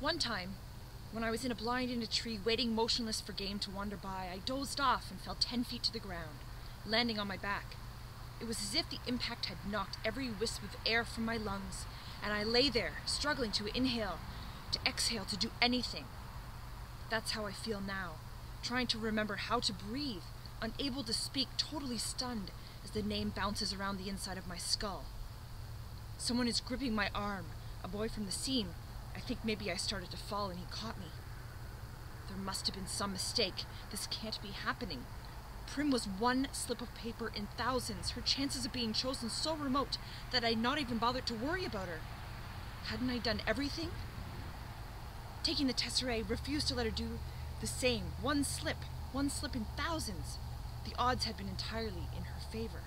One time, when I was in a blind in a tree waiting motionless for game to wander by, I dozed off and fell 10 feet to the ground, landing on my back. It was as if the impact had knocked every wisp of air from my lungs, and I lay there, struggling to inhale, to exhale, to do anything. That's how I feel now, trying to remember how to breathe, unable to speak, totally stunned as the name bounces around the inside of my skull. Someone is gripping my arm, a boy from the scene. I think maybe I started to fall and he caught me. There must have been some mistake. This can't be happening. Prim was one slip of paper in thousands, her chances of being chosen so remote that I'd not even bothered to worry about her. Hadn't I done everything? Taking the tesserae, refused to let her do the same. One slip in thousands. The odds had been entirely in her favor.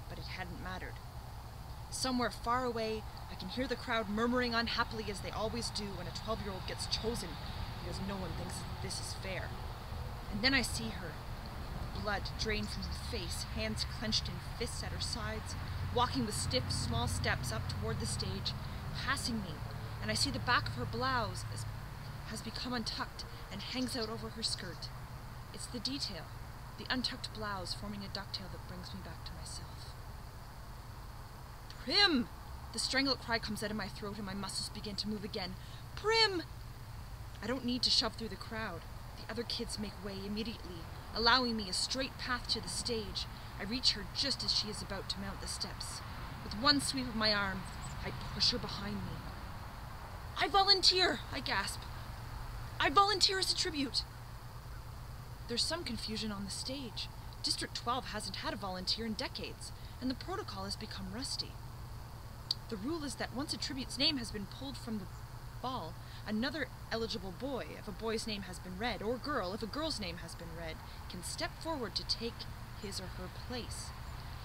But it hadn't mattered. Somewhere far away, I can hear the crowd murmuring unhappily as they always do when a 12-year-old gets chosen, because no one thinks this is fair. And then I see her, blood drained from her face, hands clenched in fists at her sides, walking with stiff, small steps up toward the stage, passing me, and I see the back of her blouse has become untucked and hangs out over her skirt. It's the detail, the untucked blouse forming a ducktail that brings me back to myself. Prim! The strangled cry comes out of my throat and my muscles begin to move again. Prim! I don't need to shove through the crowd. The other kids make way immediately, allowing me a straight path to the stage. I reach her just as she is about to mount the steps. With one sweep of my arm, I push her behind me. I volunteer, I gasp. I volunteer as a tribute. There's some confusion on the stage. District 12 hasn't had a volunteer in decades, and the protocol has become rusty. The rule is that once a tribute's name has been pulled from the ball, another eligible boy, if a boy's name has been read, or girl, if a girl's name has been read, can step forward to take his or her place.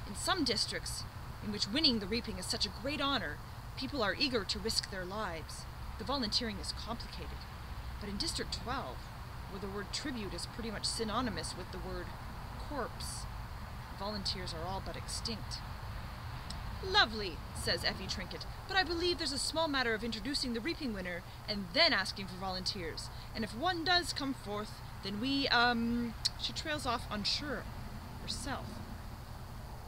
In some districts, in which winning the reaping is such a great honor, people are eager to risk their lives. The volunteering is complicated. But in District 12, where the word tribute is pretty much synonymous with the word corpse, volunteers are all but extinct. Lovely, says Effie Trinket, but I believe there's a small matter of introducing the reaping winner and then asking for volunteers. And if one does come forth, then we, She trails off unsure herself.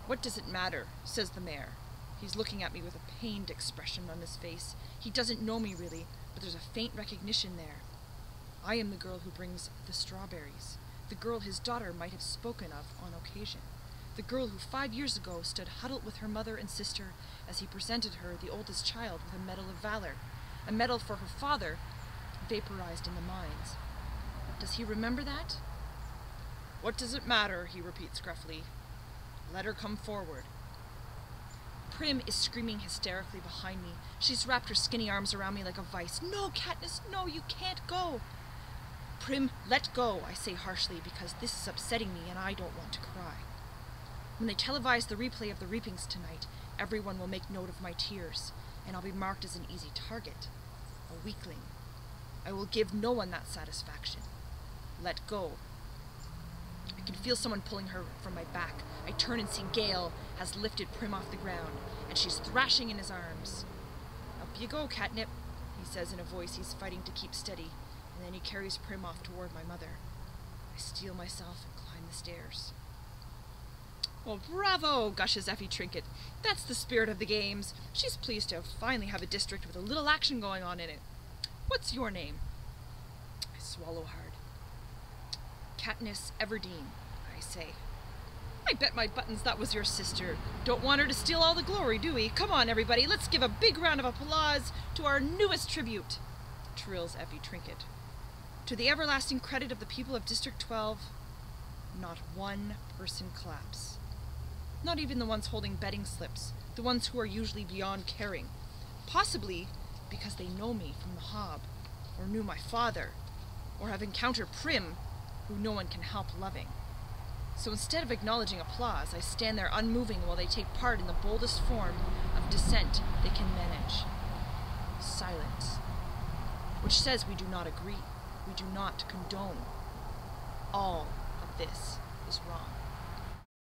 What does it matter, says the mayor. He's looking at me with a pained expression on his face. He doesn't know me really, but there's a faint recognition there. I am the girl who brings the strawberries, the girl his daughter might have spoken of on occasion. The girl who 5 years ago stood huddled with her mother and sister as he presented her, the oldest child, with a medal of valor, a medal for her father, vaporized in the mines. Does he remember that? What does it matter, he repeats gruffly. Let her come forward. Prim is screaming hysterically behind me. She's wrapped her skinny arms around me like a vice. No, Katniss, no, you can't go. Prim, let go, I say harshly, because this is upsetting me and I don't want to cry. When they televise the replay of the reapings tonight, everyone will make note of my tears, and I'll be marked as an easy target, a weakling. I will give no one that satisfaction. Let go. I can feel someone pulling her from my back. I turn and see Gale has lifted Prim off the ground, and she's thrashing in his arms. Up you go, Catnip, he says in a voice he's fighting to keep steady, and then he carries Prim off toward my mother. I steel myself and climb the stairs. Oh, bravo, gushes Effie Trinket. That's the spirit of the games. She's pleased to finally have a district with a little action going on in it. What's your name? I swallow hard. Katniss Everdeen, I say. I bet my buttons that was your sister. Don't want her to steal all the glory, do we? Come on, everybody, let's give a big round of applause to our newest tribute, trills Effie Trinket. To the everlasting credit of the people of District 12, not one person claps. Not even the ones holding betting slips, the ones who are usually beyond caring. Possibly because they know me from the Hob, or knew my father, or have encountered Prim, who no one can help loving. So instead of acknowledging applause, I stand there unmoving while they take part in the boldest form of dissent they can manage. Silence. Which says we do not agree. We do not condone. All of this is wrong.